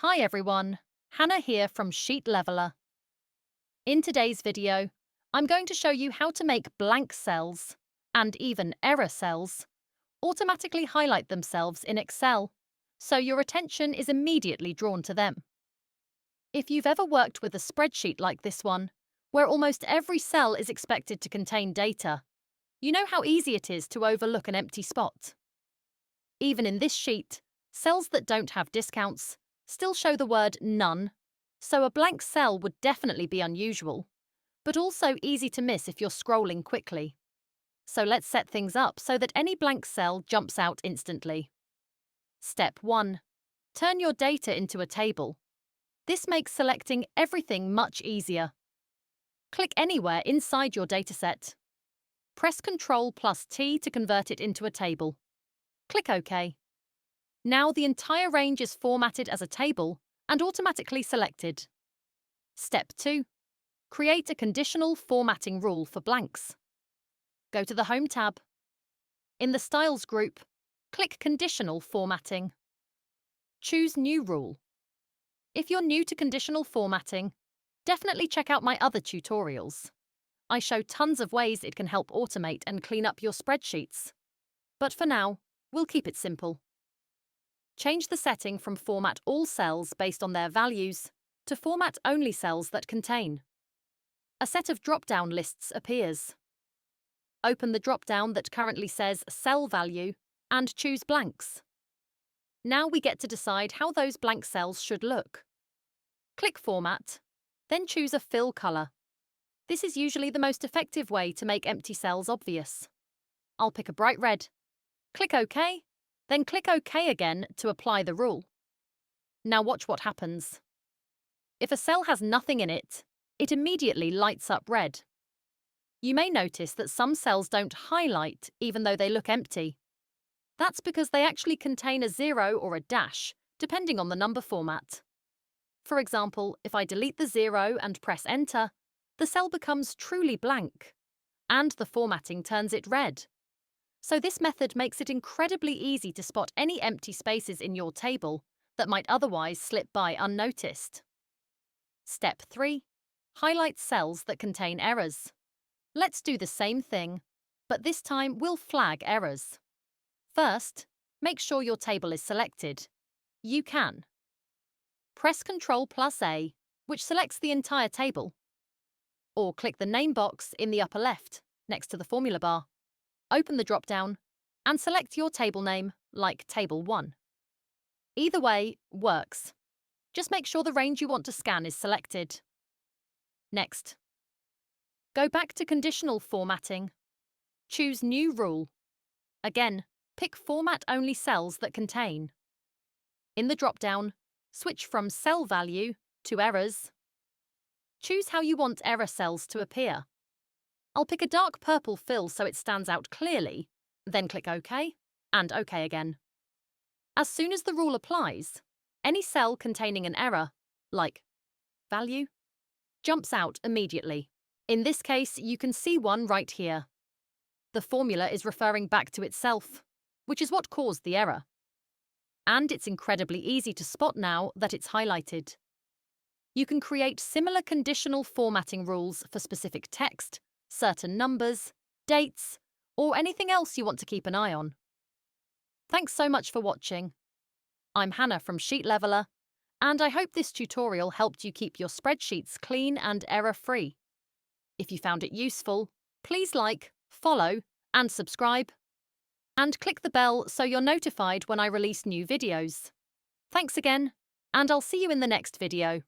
Hi everyone, Hannah here from Sheet Leveler. In today's video, I'm going to show you how to make blank cells, and even error cells, automatically highlight themselves in Excel, so your attention is immediately drawn to them. If you've ever worked with a spreadsheet like this one, where almost every cell is expected to contain data, you know how easy it is to overlook an empty spot. Even in this sheet, cells that don't have discounts still show the word none, so a blank cell would definitely be unusual, but also easy to miss if you're scrolling quickly. So let's set things up so that any blank cell jumps out instantly. Step 1. Turn your data into a table. This makes selecting everything much easier. Click anywhere inside your dataset. Press Ctrl+T to convert it into a table. Click OK. Now the entire range is formatted as a table and automatically selected. Step 2. Create a conditional formatting rule for blanks. Go to the Home tab. In the Styles group, click Conditional Formatting. Choose New Rule. If you're new to conditional formatting, definitely check out my other tutorials. I show tons of ways it can help automate and clean up your spreadsheets. But for now, we'll keep it simple. Change the setting from Format All Cells based on their values to Format Only Cells that contain. A set of drop-down lists appears. Open the drop-down that currently says Cell Value and choose Blanks. Now we get to decide how those blank cells should look. Click Format, then choose a fill color. This is usually the most effective way to make empty cells obvious. I'll pick a bright red. Click OK, then click OK again to apply the rule. Now watch what happens. If a cell has nothing in it, it immediately lights up red. You may notice that some cells don't highlight even though they look empty. That's because they actually contain a 0 or a dash, depending on the number format. For example, if I delete the 0 and press Enter, the cell becomes truly blank, and the formatting turns it red. So this method makes it incredibly easy to spot any empty spaces in your table that might otherwise slip by unnoticed. Step 3. Highlight cells that contain errors. Let's do the same thing, but this time we'll flag errors. First, make sure your table is selected. You can. Press Ctrl+A, which selects the entire table. Or click the name box in the upper left, next to the formula bar. Open the drop-down and select your table name, like Table 1. Either way works. Just make sure the range you want to scan is selected. Next, go back to Conditional Formatting. Choose New Rule. Again, pick Format Only Cells that contain. In the drop-down, switch from Cell Value to Errors. Choose how you want error cells to appear. I'll pick a dark purple fill so it stands out clearly, then click OK, and OK again. As soon as the rule applies, any cell containing an error, like value, jumps out immediately. In this case, you can see one right here. The formula is referring back to itself, which is what caused the error. And it's incredibly easy to spot now that it's highlighted. You can create similar conditional formatting rules for specific text, certain numbers, dates, or anything else you want to keep an eye on. Thanks so much for watching. I'm Hannah from Sheet Leveler, and I hope this tutorial helped you keep your spreadsheets clean and error-free. If you found it useful, please like, follow, and subscribe. And click the bell so you're notified when I release new videos. Thanks again, and I'll see you in the next video.